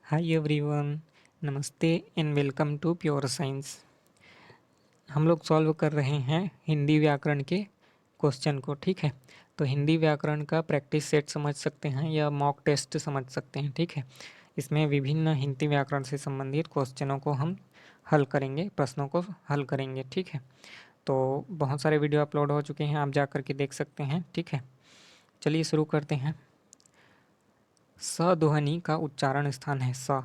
हाय everyone, नमस्ते and welcome to pure science. हम लोग सॉल्व कर रहे हैं हिंदी व्याकरण के क्वेश्चन को। ठीक है, तो हिंदी व्याकरण का प्रैक्टिस सेट समझ सकते हैं या मॉक टेस्ट समझ सकते हैं। ठीक है, इसमें विभिन्न हिंदी व्याकरण से संबंधित क्वेश्चनों को हम हल करेंगे, प्रश्नों को हल करेंगे। ठीक है, तो बहुत सारे वीडियो अपलोड हो चुके हैं, आप जा कर के देख सकते हैं। ठीक है, चलिए शुरू करते हैं। स ध्वनि का उच्चारण स्थान है स।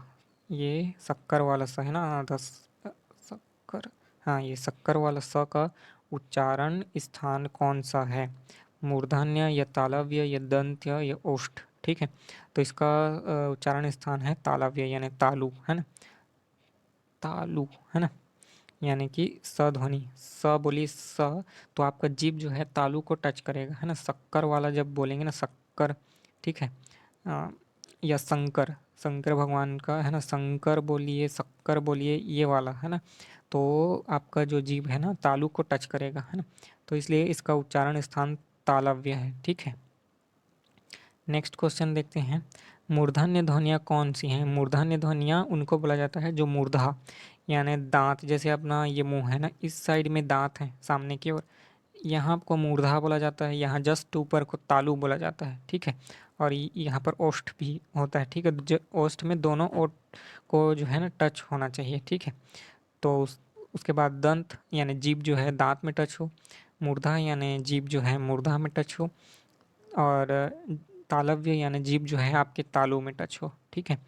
ये शक्कर वाला स है ना, शक्कर। हाँ, ये शक्कर वाला स का उच्चारण स्थान कौन सा है? मूर्धन्य या तालव्य या दंत्य या ओष्ठ? ठीक है, तो इसका उच्चारण स्थान है तालव्य यानी तालु, है ना, तालु, है ना। यानी कि स ध्वनि, स बोली स, तो आपका जीभ जो है तालु को टच करेगा, है ना। शक्कर वाला जब बोलेंगे ना, शक्कर, ठीक है, या शंकर, शंकर भगवान का, है ना, शंकर बोलिए, शक्कर बोलिए, ये वाला, है ना। तो आपका जो जीभ है ना तालु को टच करेगा, है ना, तो इसलिए इसका उच्चारण स्थान तालव्य है। ठीक है, नेक्स्ट क्वेश्चन देखते हैं। मूर्धन्य ध्वनियाँ कौन सी हैं? मूर्धन्य ध्वनियाँ उनको बोला जाता है जो मूर्धा यानी दांत, जैसे अपना ये मुंह है ना, इस साइड में दांत है सामने की ओर, यहाँ को मूर्धा बोला जाता है, यहाँ जस्ट ऊपर को तालु बोला जाता है। ठीक है, और यहाँ पर ओष्ठ भी होता है। ठीक है, जो ओष्ठ में दोनों ओठ को जो है ना टच होना चाहिए। ठीक है, तो उसके बाद दंत यानी जीभ जो है दांत में टच हो, मूर्धा यानी जीभ जो है मूर्धा में टच हो, और तालव्य यानी जीभ जो है आपके तालु में टच हो। ठीक है,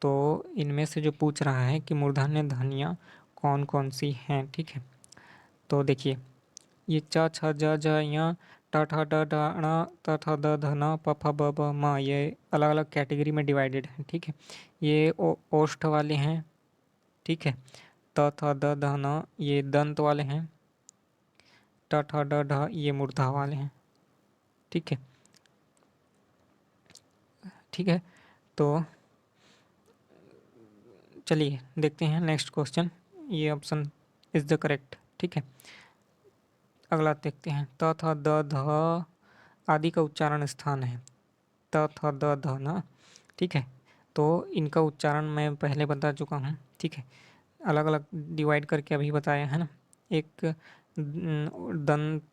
तो इनमें से जो पूछ रहा है कि मूर्धन्य ध्वनियाँ कौन कौन सी हैं। ठीक है, तो देखिए, ये च छ ज झ ञ ट ठ ड ढ ण त थ द ध न प फ ब भ म, ये अलग अलग कैटेगरी में डिवाइडेड है। ठीक है, ये ओष्ठ वाले हैं। ठीक है, त थ द ध न ये दंत वाले हैं, ट ठ ड ढ ये मूर्धा वाले हैं। ठीक है, ठीक है, तो चलिए देखते हैं नेक्स्ट क्वेश्चन। ये ऑप्शन इज द करेक्ट। ठीक है, अगला देखते हैं। त थ द ध आदि का उच्चारण स्थान है त थ द ध ना। ठीक है, तो इनका उच्चारण मैं पहले बता चुका हूँ। ठीक है, अलग अलग डिवाइड करके अभी बताया है ना। एक दंत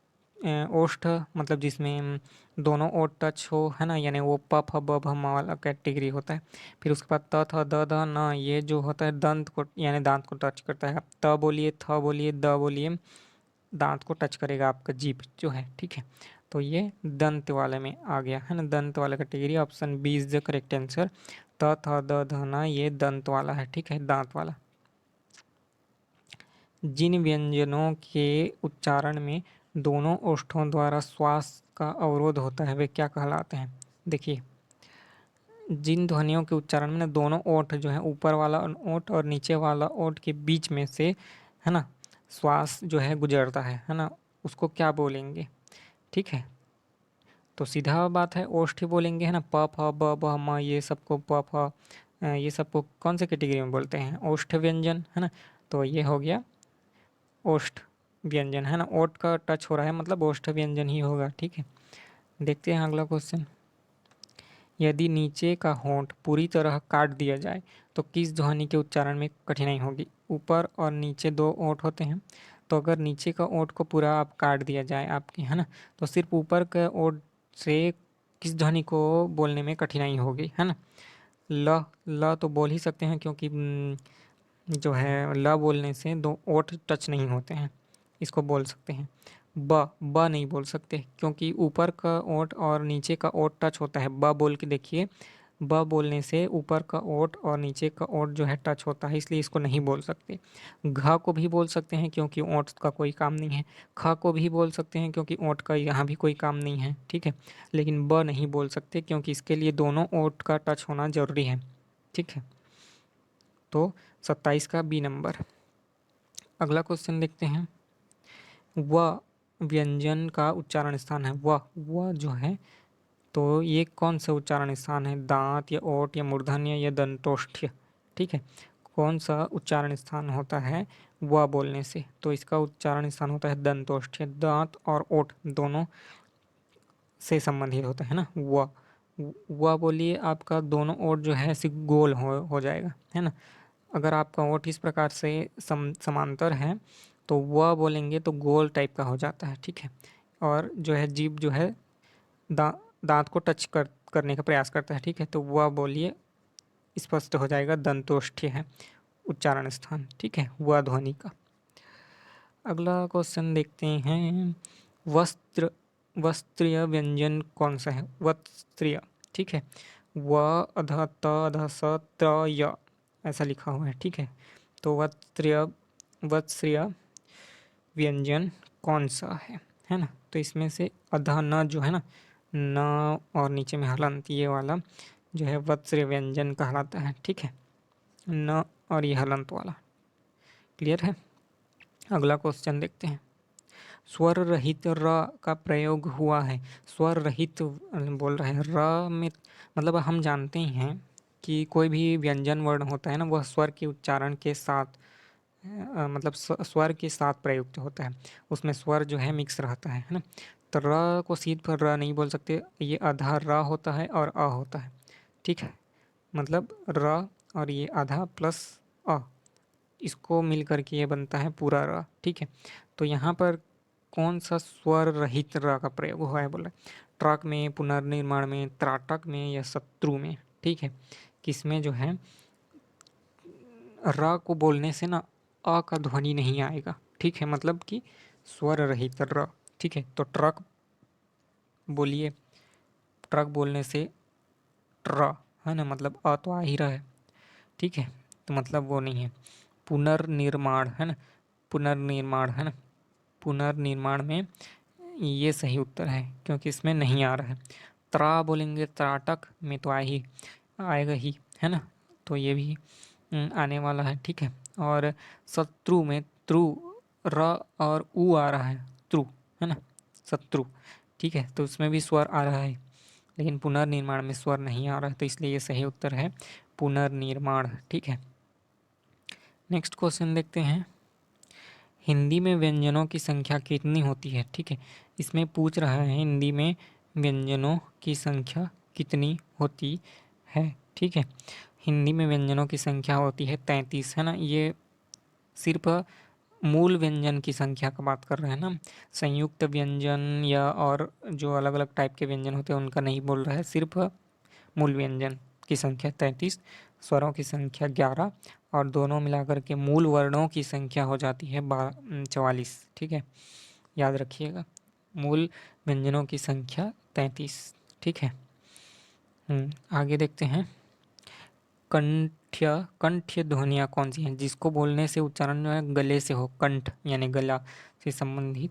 ओष्ठ, मतलब जिसमें दोनों ओठ टच हो, है ना, यानी वो प फ ब भ म वाला कैटेगरी होता है। फिर उसके बाद त थ द ध न, ये जो होता है दंत को यानी दांत को टच करता है। आप त बोलिए, थ बोलिए, द बोलिए, दांत को टच करेगा आपका जीभ जो है। ठीक है, तो ये दंत वाले में आ गया, है ना, दंत वाला category. Option B is the correct answer. त थ द ध न ये दंत वाला है। ठीक है, दांत वाला। जिन व्यंजनों के उच्चारण में दोनों ओष्ठों द्वारा श्वास का अवरोध होता है वे क्या कहलाते हैं? देखिए, जिन ध्वनियों के उच्चारण में ना दोनों ओठ जो है, ऊपर वाला ओठ और नीचे वाला ओठ के बीच में से, है ना, श्वास जो है गुजरता है ना, उसको क्या बोलेंगे? ठीक है, तो सीधा बात है ओष्ठ ही बोलेंगे, है ना। प फ ब भ म ये सबको ये सबको कौन से कैटेगरी में बोलते हैं? ओष्ठ व्यंजन, है ना। तो ये हो गया ओष्ठ व्यंजन, है ना, ओठ का टच हो रहा है मतलब ओष्ठ व्यंजन ही होगा। ठीक है, देखते हैं अगला क्वेश्चन। यदि नीचे का होंठ पूरी तरह काट दिया जाए तो किस ध्वनि के उच्चारण में कठिनाई होगी? ऊपर और नीचे दो ओंठ होते हैं, तो अगर नीचे का ओंठ को पूरा आप काट दिया जाए आपके, है ना, तो सिर्फ ऊपर के ओंठ से किस ध्वनि को बोलने में कठिनाई होगी, है ना। ल ल तो बोल ही सकते हैं क्योंकि जो है ल बोलने से दो ओंठ टच नहीं होते हैं, इसको बोल सकते हैं। ब नहीं बोल सकते क्योंकि ऊपर का ओंठ और नीचे का ओंठ टच होता है। ब बोल के देखिए, ब बोलने से ऊपर का ओंठ और नीचे का ओंठ जो है टच होता है, इसलिए इसको नहीं बोल सकते। घ को भी बोल सकते हैं क्योंकि ओंठ का कोई काम नहीं है। ख को भी बोल सकते हैं क्योंकि ओंठ का यहाँ भी कोई काम नहीं है। ठीक है, लेकिन ब नहीं बोल सकते क्योंकि इसके लिए दोनों ओंठ का टच होना जरूरी है। ठीक है, तो 27 का बी नंबर। अगला क्वेश्चन देखते हैं। व व्यंजन का उच्चारण स्थान है। व जो है, तो ये कौन सा उच्चारण स्थान है? दांत या ओठ या मूर्धन्य या दंतोष्ठ्य? ठीक है, कौन सा उच्चारण स्थान होता है व बोलने से? तो इसका उच्चारण स्थान होता है दंतोष्ठ्य। दांत और ओठ दोनों से संबंधित होता है ना व। वह बोलिए आपका दोनों ओर जो है ऐसे गोल हो जाएगा, है ना। अगर आपका ओठ इस प्रकार से समांतर है तो वह बोलेंगे तो गोल टाइप का हो जाता है, ठीक है। और जो है जीभ जो है दांत को टच करने का प्रयास करता है, ठीक है। तो वह बोलिए स्पष्ट हो जाएगा, दंतोष्ठ्य है उच्चारण स्थान, ठीक है, वह ध्वनि का। अगला क्वेश्चन देखते हैं, वस्त्र वस्त्रीय व्यंजन कौन सा है? वस्त्रीय, ठीक है। व अध त अध स त य ऐसा लिखा हुआ है, ठीक है। तो वस्त्रीय व्यंजन कौन सा है ना। तो इसमें से अधा न जो है ना, न और नीचे में हलंत ये वाला जो है वत्स्य व्यंजन कहलाता है, ठीक है। न और ये हलंत वाला, क्लियर है। अगला क्वेश्चन देखते हैं, स्वर रहित र का प्रयोग हुआ है। स्वर रहित बोल रहे हैं, र में मतलब हम जानते ही हैं कि कोई भी व्यंजन वर्ण होता है ना, वह स्वर के उच्चारण के साथ मतलब स्वर के साथ प्रयुक्त होता है, उसमें स्वर जो है मिक्स रहता है ना। तो र को सीध पर र नहीं बोल सकते, ये आधा र होता है और अ होता है, ठीक है। मतलब र और ये आधा प्लस अ, इसको मिल करके ये बनता है पूरा र, ठीक है। तो यहाँ पर कौन सा स्वर रहित र का प्रयोग हुआ है बोला, ट्रक में, पुनर्निर्माण में, त्राटक में या शत्रु में, ठीक है। किसमें जो है र को बोलने से ना अ का ध्वनि नहीं आएगा, ठीक है, मतलब कि स्वर रहित र, ठीक है। तो ट्रक बोलिए, ट्रक बोलने से ट्र है ना, मतलब अ तो आ ही रहा है, ठीक है। तो मतलब वो नहीं है। पुनर्निर्माण है ना, पुनर्निर्माण है ना, पुनर्निर्माण में ये सही उत्तर है, क्योंकि इसमें नहीं आ रहा है। त्रा बोलेंगे त्राटक में तो आएगा ही, है ना। तो ये भी आने वाला है, ठीक है। और शत्रु मेंत्रु, र और उ आ रहा है,त्रु, है ना, शत्रु, ठीक है। तो उसमें भी स्वर आ रहा है, लेकिन पुनर्निर्माण में स्वर नहीं आ रहा है, तो इसलिए ये सही उत्तर है पुनर्निर्माण, ठीक है। नेक्स्ट क्वेश्चन देखते हैं, हिंदी में व्यंजनों की संख्या कितनी होती है, ठीक है। इसमें पूछ रहा है हिंदी में व्यंजनों की संख्या कितनी होती है, ठीक है। हिंदी में व्यंजनों की संख्या होती है 33, है ना। ये सिर्फ मूल व्यंजन की संख्या का बात कर रहे हैं ना, संयुक्त व्यंजन या और जो अलग अलग टाइप के व्यंजन होते हैं उनका नहीं बोल रहा है, सिर्फ मूल व्यंजन की संख्या 33, स्वरों की संख्या 11 और दोनों मिलाकर के मूल वर्णों की संख्या हो जाती है 44, ठीक है, याद रखिएगा। मूल व्यंजनों की संख्या 33, ठीक है। आगे देखते हैं, कंठ्य कंठ्य ध्वनियाँ कौन सी हैं जिसको बोलने से उच्चारण जो है गले से हो, कंठ यानी गला से संबंधित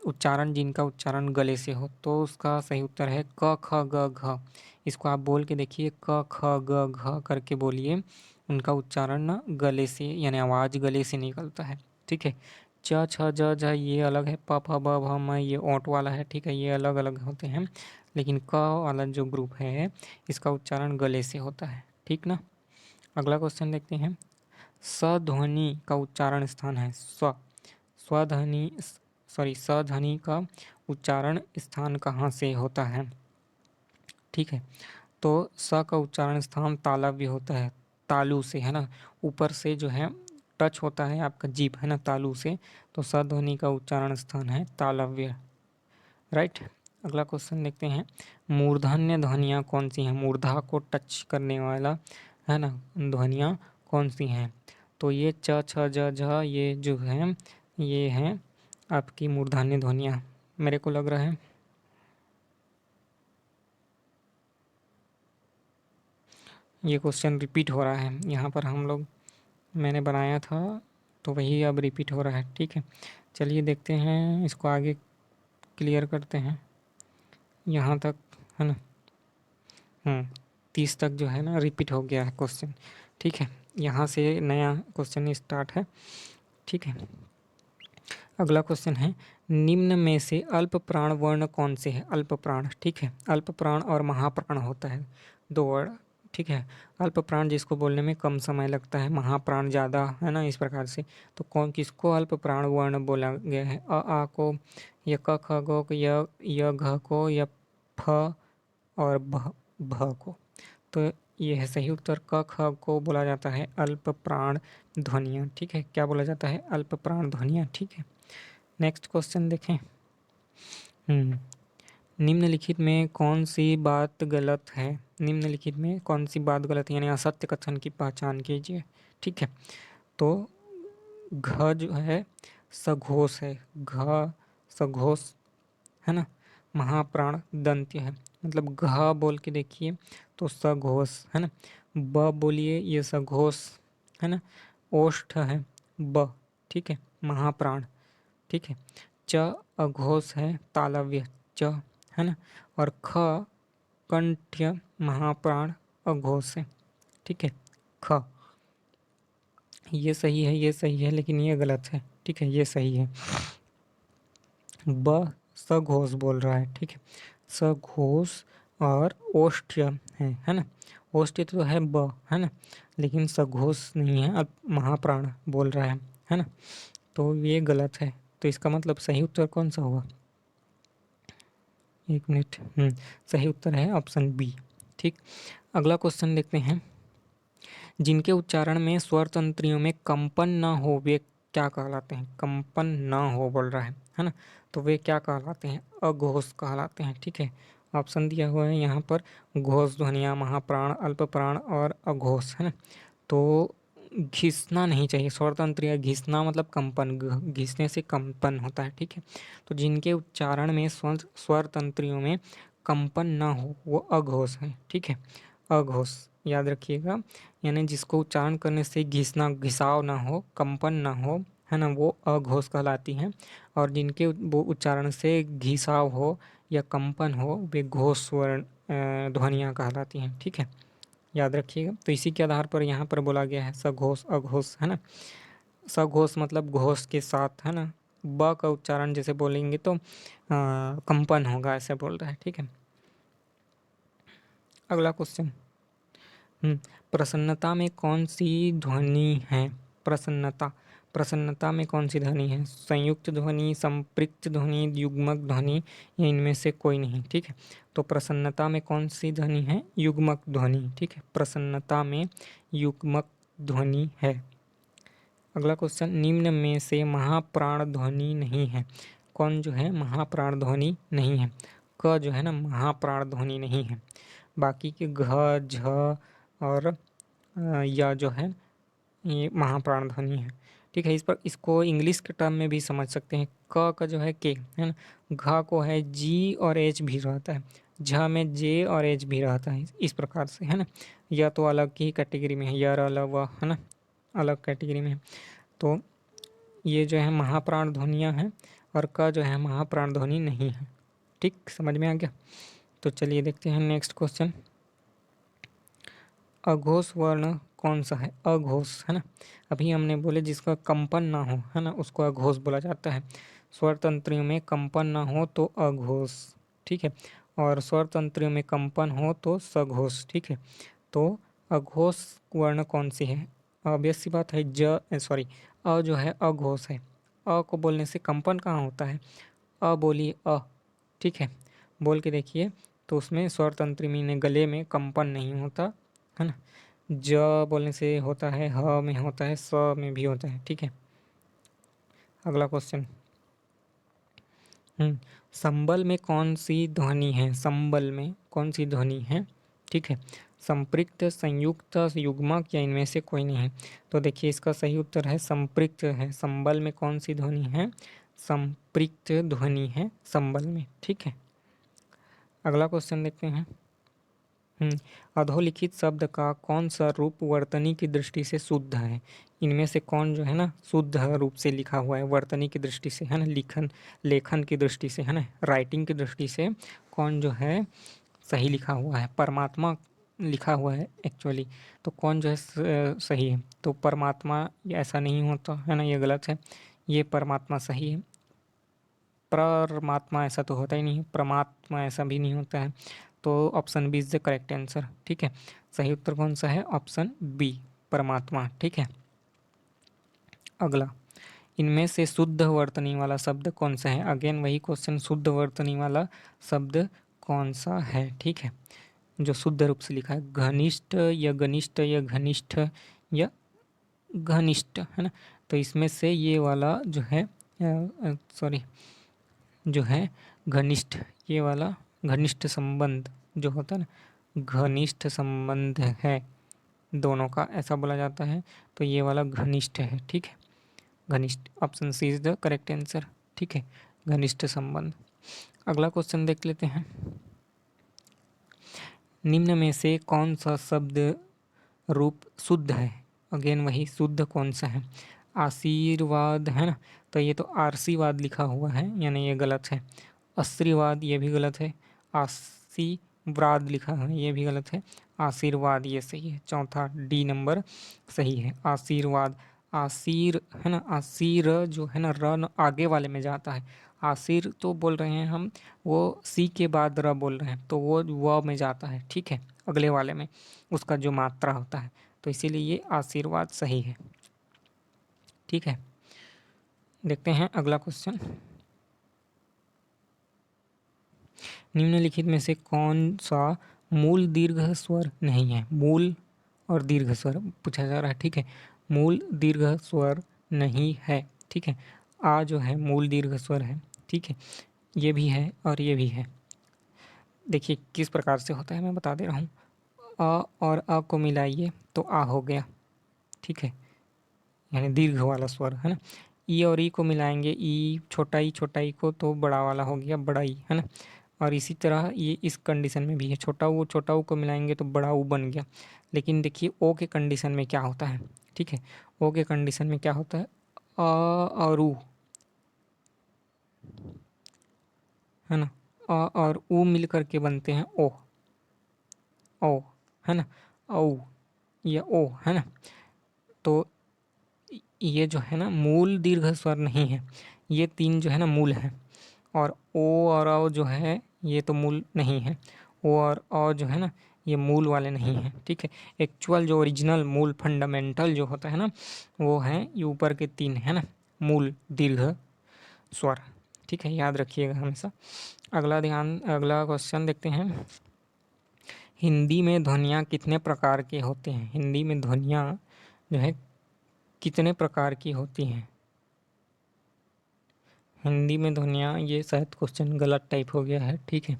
उच्चारण, जिनका उच्चारण गले से हो, तो उसका सही उत्तर है क ख ग घ। इसको आप बोल के देखिए, क ख ग घ करके बोलिए, उनका उच्चारण ना गले से यानी आवाज़ गले से निकलता है, ठीक है। च छ ज झ ये अलग है, प फ ब भ म ये ओंठ वाला है, ठीक है, ये अलग अलग होते हैं, लेकिन क वाला जो ग्रुप है इसका उच्चारण गले से होता है, ठीक ना। अगला क्वेश्चन देखते हैं, स ध्वनि का उच्चारण स्थान है, स्वध्वनि स ध्वनि का उच्चारण स्थान कहाँ से होता है, ठीक है। तो स का उच्चारण स्थान तालव्य होता है, तालु से, है ना, ऊपर से जो है टच होता है आपका जीभ, है ना, तालु से, तो स ध्वनि का उच्चारण स्थान है तालव्य, राइट। अगला क्वेश्चन देखते हैं, मूर्धन्य ध्वनियाँ कौन सी हैं, मूर्धा को टच करने वाला, है ना, ध्वनियाँ कौन सी हैं। तो ये च छ ज झ ये जो है ये हैं आपकी मूर्धन्य ध्वनियाँ, मेरे को लग रहा है ये क्वेश्चन रिपीट हो रहा है यहाँ पर, हम लोग मैंने बनाया था तो वही अब रिपीट हो रहा है, ठीक है। चलिए देखते हैं, इसको आगे क्लियर करते हैं यहाँ तक, है ना। 30 तक जो है ना रिपीट हो गया है क्वेश्चन, ठीक है। यहाँ से नया क्वेश्चन स्टार्ट है, ठीक है। अगला क्वेश्चन है, निम्न में से अल्प प्राण वर्ण कौन से है, अल्प प्राण, ठीक है। अल्प प्राण और महाप्राण होता है, दो वर्ण, ठीक है। अल्प प्राण जिसको बोलने में कम समय लगता है, महाप्राण ज़्यादा, है ना, इस प्रकार से। तो कौन किसको अल्प प्राण वर्ण बोला गया है, अ आ को, या क ख ग को, या घ को, या फ और भ भ को। तो ये है सही उत्तर। क ख को बोला जाता है अल्प प्राण ध्वनियाँ, ठीक है। क्या बोला जाता है? अल्प प्राण ध्वनियाँ, ठीक है। नेक्स्ट क्वेश्चन देखें। निम्नलिखित में कौन सी बात गलत है? निम्नलिखित में कौन सी बात गलत है, यानी असत्य कथन की पहचान कीजिए, ठीक है। तो घ जो है सघोष है, घ सघोष है ना, महाप्राण दंत्य है। मतलब घ बोल के देखिए तो सघोष है ना, ब बोलिए ये सघोष है ना, ओष्ठ है ब, ठीक है, महाप्राण, ठीक है। च अघोष है तालव्य च है ना, और ख कंठ्य महाप्राण अघोष है, ठीक है। ख ये सही है, ये सही है, लेकिन ये गलत है, ठीक है, ये सही है। ब सघोष बोल रहा है, ठीक है, सघोष और ओष्ठ्य है ना। ओष्ठ्य तो है ब है ना, लेकिन सघोष नहीं है, अब महाप्राण बोल रहा है ना, तो ये गलत है। तो इसका मतलब सही उत्तर कौन सा हुआ? एक मिनट, सही उत्तर है ऑप्शन बी, ठीक। अगला क्वेश्चन देखते हैं। जिनके उच्चारण में स्वर तंत्रियों में कंपन न हो वे क्या कहलाते हैं? कंपन न हो बोल रहा है ना, तो वे क्या कहलाते हैं? अघोष कहलाते हैं, ठीक है। ऑप्शन दिया हुआ है यहाँ पर, घोष ध्वनियाँ, महाप्राण, अल्प प्राण और अघोष, है ना। तो घिसना नहीं चाहिए, स्वर तंत्र या घिसना मतलब कंपन, घिसने से कंपन होता है, ठीक है। तो जिनके उच्चारण में स्वर तंत्रियों में कंपन ना हो वो अघोष है, ठीक है, अघोष याद रखिएगा। यानी जिसको उच्चारण करने से घिसना, घिसाव ना हो, कंपन ना हो, है ना, वो अघोष कहलाती हैं। और जिनके वो उच्चारण से घिसाव हो या कंपन हो वे घोष स्वर्ण ध्वनियाँ कहलाती हैं, ठीक है, याद रखिएगा। तो इसी के आधार पर यहाँ पर बोला गया है सघोष अघोष, है ना। सघोष मतलब घोष के साथ, है ना, ब का उच्चारण जैसे बोलेंगे तो कंपन होगा, ऐसे बोल रहा है, ठीक है। अगला क्वेश्चन, प्रसन्नता में कौन सी ध्वनि है? प्रसन्नता, प्रसन्नता में कौन सी ध्वनि है? संयुक्त ध्वनि, संपृक्त ध्वनि, युग्मक ध्वनि या इनमें से कोई नहीं, ठीक है। तो प्रसन्नता में कौन सी ध्वनि है? युग्मक ध्वनि, ठीक है, प्रसन्नता में युग्मक ध्वनि है। अगला क्वेश्चन, निम्न में से महाप्राण ध्वनि नहीं है। कौन जो है महाप्राण ध्वनि नहीं है? क जो है ना महाप्राण ध्वनि नहीं है। बाकी के घ झ और या जो है ये महाप्राण ध्वनि है, ठीक है। इस पर इसको इंग्लिश के टर्म में भी समझ सकते हैं। क का जो है के, है ना, घ को है जी और एच भी रहता है, झ में जे और एच भी रहता है, इस प्रकार से, है ना। यह तो अलग ही कैटेगरी में है, यर अलग व, है ना, अलग कैटेगरी में है। तो ये जो है महाप्राण ध्वनियाँ हैं और क जो है महाप्राण ध्वनि नहीं है, ठीक, समझ में आ गया। तो चलिए देखते हैं नेक्स्ट क्वेश्चन। अघोष वर्ण कौन सा है? अघोष, है ना, अभी हमने बोले जिसका कंपन ना हो, है ना, उसको अघोष बोला जाता है। स्वर तंत्रियों में कंपन ना हो तो अघोष, ठीक है, और स्वर तंत्रियों में कंपन हो तो सघोष, ठीक है। तो अघोष वर्ण कौन सी है? ऑब्वियस सी बात है, सॉरी, अ जो है अघोष है। अ को बोलने से कंपन कहाँ होता है? अ बोलिए अ, ठीक है, बोल के देखिए तो उसमें स्वर तंत्र में गले में कंपन नहीं होता, है ना। ज बोलने से होता है, ह में होता है, स में भी होता है, ठीक है। अगला क्वेश्चन, संबल में कौन सी ध्वनि है? संबल में कौन सी ध्वनि है, ठीक है, संपृक्त, संयुक्त, युग्मक या इनमें से कोई नहीं। तो देखिए इसका सही उत्तर है संपृक्त है। संबल में कौन सी ध्वनि है? संपृक्त ध्वनि है संबल में, ठीक है। अगला क्वेश्चन देखते हैं। अधोलिखित शब्द का कौन सा रूप वर्तनी की दृष्टि से शुद्ध है? इनमें से कौन जो है ना शुद्ध रूप से लिखा हुआ है वर्तनी की दृष्टि से, है ना, लेखन की दृष्टि से, है ना, राइटिंग की दृष्टि से कौन जो है सही लिखा हुआ है? परमात्मा लिखा हुआ है एक्चुअली, तो कौन जो है सही है? तो परमात्मा, ये ऐसा नहीं होता है ना, ये गलत है, ये परमात्मा सही है। परमात्मा ऐसा तो होता ही नहीं है, परमात्मा ऐसा भी नहीं होता है। तो option B is the correct answer, ठीक है। सही उत्तर कौन सा है? ऑप्शन बी, परमात्मा, ठीक है। अगला, इनमें से शुद्ध वर्तनी वाला शब्द कौन सा है? अगेन वही क्वेश्चन, शुद्ध वर्तनी वाला शब्द कौन सा है, ठीक है। जो शुद्ध रूप से लिखा है, घनिष्ठ या घनिष्ठ या घनिष्ठ या घनिष्ठ, है ना। तो इसमें से ये वाला जो है सॉरी जो है घनिष्ठ, ये वाला घनिष्ठ संबंध जो होता है ना, घनिष्ठ संबंध है दोनों का, ऐसा बोला जाता है। तो ये वाला घनिष्ठ है, ठीक है। घनिष्ठ, option C is the correct answer, ठीक है, घनिष्ठ संबंध। अगला क्वेश्चन देख लेते हैं। निम्न में से कौन सा शब्द रूप शुद्ध है? अगेन वही शुद्ध कौन सा है? आशीर्वाद, है ना। तो ये तो आरसीवाद लिखा हुआ है, यानी ये गलत है। आशीर्वाद ये भी गलत है। आशीर्वाद लिखा है, ये भी गलत है। आशीर्वाद ये सही है, चौथा डी नंबर सही है, आशीर्वाद। आशीर, है ना, आशीर जो है ना, र आगे वाले में जाता है। आशीर तो बोल रहे हैं हम, वो सी के बाद र बोल रहे हैं, तो वो व में जाता है, ठीक है, अगले वाले में उसका जो मात्रा होता है। तो इसीलिए ये आशीर्वाद सही है, ठीक है। देखते हैं अगला क्वेश्चन। निम्नलिखित में से कौन सा मूल दीर्घ स्वर नहीं है? मूल और दीर्घ स्वर पूछा जा रहा है, ठीक है। मूल दीर्घ स्वर नहीं है, ठीक है। आ जो है मूल दीर्घ स्वर है, ठीक है। ये भी है और ये भी है। देखिए किस प्रकार से होता है, मैं बता दे रहा हूँ। अ और अ को मिलाइए तो आ हो गया, ठीक है, यानी दीर्घ वाला स्वर, है ना। ई और ई को मिलाएंगे, ई छोटा ई को तो बड़ा वाला हो गया, बड़ा ई, है ना। और इसी तरह ये इस कंडीशन में भी है, छोटा ऊ को मिलाएंगे तो बड़ा ऊ बन गया। लेकिन देखिए ओ के कंडीशन में क्या होता है, ठीक है। ओ के कंडीशन में क्या होता है, अ और ऊ, है ना। अ और ऊ मिल करके बनते हैं ओ, ओ, है ना, औ या ओ, है ना। तो ये जो है ना मूल दीर्घ स्वर नहीं है, ये तीन जो है ना मूल है। और ओ और औ जो है ये तो मूल नहीं है। ओ और औ जो है ना ये मूल वाले नहीं हैं, ठीक है। एक्चुअल जो ओरिजिनल मूल फंडामेंटल जो होता है ना, वो है ये ऊपर के तीन, है ना, मूल दीर्घ स्वर, ठीक है, याद रखिएगा हमेशा। अगला क्वेश्चन देखते हैं। हिंदी में ध्वनियाँ कितने प्रकार के होते हैं? हिंदी में ध्वनियाँ जो है कितने प्रकार की होती हैं? हिंदी में ध्वनियाँ, ये शायद क्वेश्चन गलत टाइप हो गया है, ठीक है।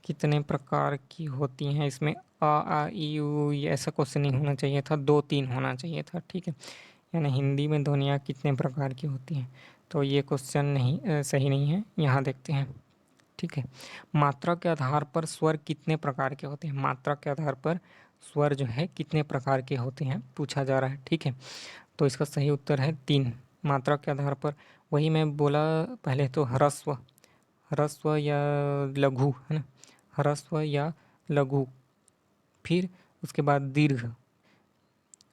कितने प्रकार की होती हैं, इसमें आ ई उ ये ऐसा क्वेश्चन नहीं होना चाहिए था, दो तीन होना चाहिए था, ठीक है। यानी हिंदी में ध्वनियाँ कितने प्रकार की होती हैं, तो ये क्वेश्चन नहीं सही नहीं है। यहाँ देखते हैं, ठीक है। मात्रा के आधार पर स्वर कितने प्रकार के होते हैं? मात्रा के आधार पर स्वर जो है कितने प्रकार के होते हैं पूछा जा रहा है, ठीक है। तो इसका सही उत्तर है तीन। मात्रा के आधार पर, वही मैं बोला पहले, तो ह्रस्व, ह्रस्व या लघु, है ना, ह्रस्व या लघु, फिर उसके बाद दीर्घ,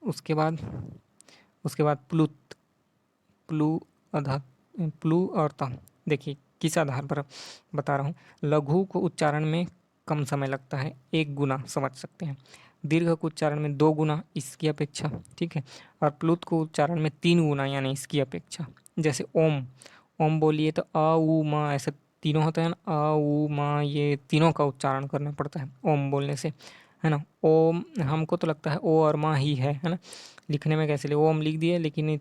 उसके बाद प्लुत, प्लू आधार, प्लू और ता। देखिए किस आधार पर बता रहा हूँ। लघु को उच्चारण में कम समय लगता है, 1 गुना समझ सकते हैं। दीर्घ को उच्चारण में 2 गुना इसकी अपेक्षा, ठीक है। और प्लुत को उच्चारण में 3 गुना यानी इसकी अपेक्षा। जैसे ओम, ओम बोलिए तो अ उ म ऐसे तीनों होते हैं ना, अ उ म, ये तीनों का उच्चारण करना पड़ता है ओम बोलने से, है ना। ओम हमको तो लगता है ओ और माँ ही है ना। लिखने में कैसे लिए ओम लिख दिए, लेकिन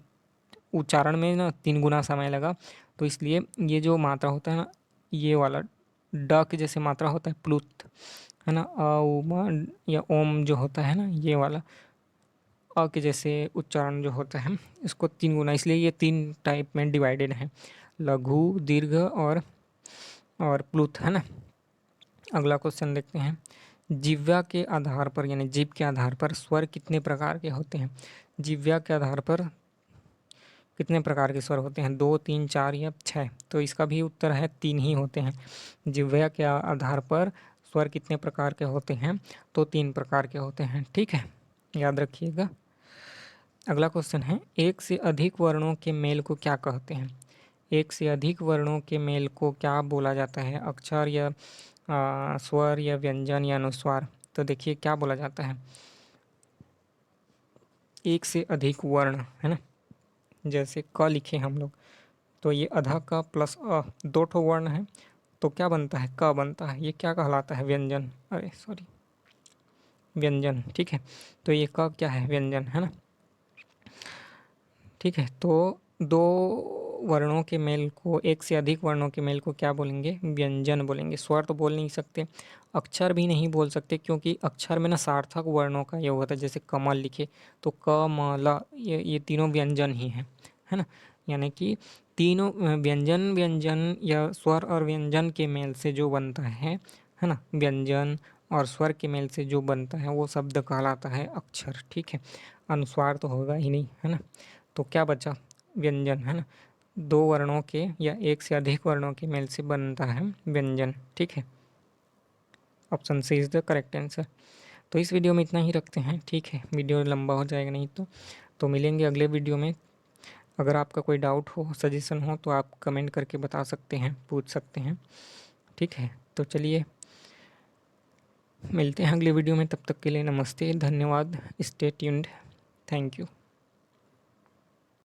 उच्चारण में ना 3 गुना समय लगा। तो इसलिए ये जो मात्रा होता है ना, ये वाला ड के जैसे मात्रा होता है प्लुत, है ना, अ उ म, या ओम जो होता है ना, ये वाला अ के जैसे उच्चारण जो होता है, इसको 3 गुना, इसलिए ये 3 टाइप में डिवाइडेड है, लघु, दीर्घ और प्लुत, है ना। अगला क्वेश्चन देखते हैं। जिह्वा के आधार पर यानी जीभ के आधार पर स्वर कितने प्रकार के होते हैं? जिह्वा के आधार पर कितने प्रकार के स्वर होते हैं? 2, 3, 4 या 6? तो इसका भी उत्तर है 3 ही होते हैं। जिह्वा के आधार पर स्वर कितने प्रकार के होते हैं? तो 3 प्रकार के होते हैं, ठीक है, याद रखिएगा। अगला क्वेश्चन है, एक से अधिक वर्णों के मेल को क्या कहते हैं? एक से अधिक वर्णों के मेल को क्या बोला जाता है? अक्षर या स्वर या व्यंजन या अनुस्वार? तो देखिए क्या बोला जाता है, एक से अधिक वर्ण, है ना। जैसे क लिखे हम लोग, तो ये अधा क प्लस अ, 2 ठो वर्ण है, तो क्या बनता है, क बनता है। ये क्या कहलाता है? व्यंजन, अरे सॉरी, व्यंजन, ठीक है। तो ये क क्या है? व्यंजन, है ना। ठीक है, तो दो वर्णों के मेल को, एक से अधिक वर्णों के मेल को क्या बोलेंगे? व्यंजन बोलेंगे। स्वर तो बोल नहीं सकते, अक्षर भी नहीं बोल सकते, क्योंकि अक्षर में ना सार्थक वर्णों का ये होता है। जैसे कमल लिखे तो क म ल, ये तीनों व्यंजन ही हैं, है ना। यानी कि तीनों व्यंजन, व्यंजन या स्वर और व्यंजन के मेल से जो बनता है ना, व्यंजन और स्वर के मेल से जो बनता है वो शब्द कहलाता है अक्षर, ठीक है। अनुस्वार तो होगा ही नहीं, है ना। तो क्या बचा? व्यंजन, है ना। दो वर्णों के या एक से अधिक वर्णों के मेल से बनता है व्यंजन, ठीक है। Option C is the correct answer. तो इस वीडियो में इतना ही रखते हैं, ठीक है। वीडियो लंबा हो जाएगा नहीं तो मिलेंगे अगले वीडियो में। अगर आपका कोई डाउट हो, सजेशन हो, तो आप कमेंट करके बता सकते हैं, पूछ सकते हैं, ठीक है। तो चलिए मिलते हैं अगले वीडियो में, तब तक के लिए नमस्ते, धन्यवाद, स्टे ट्यून्ड, थैंक यू।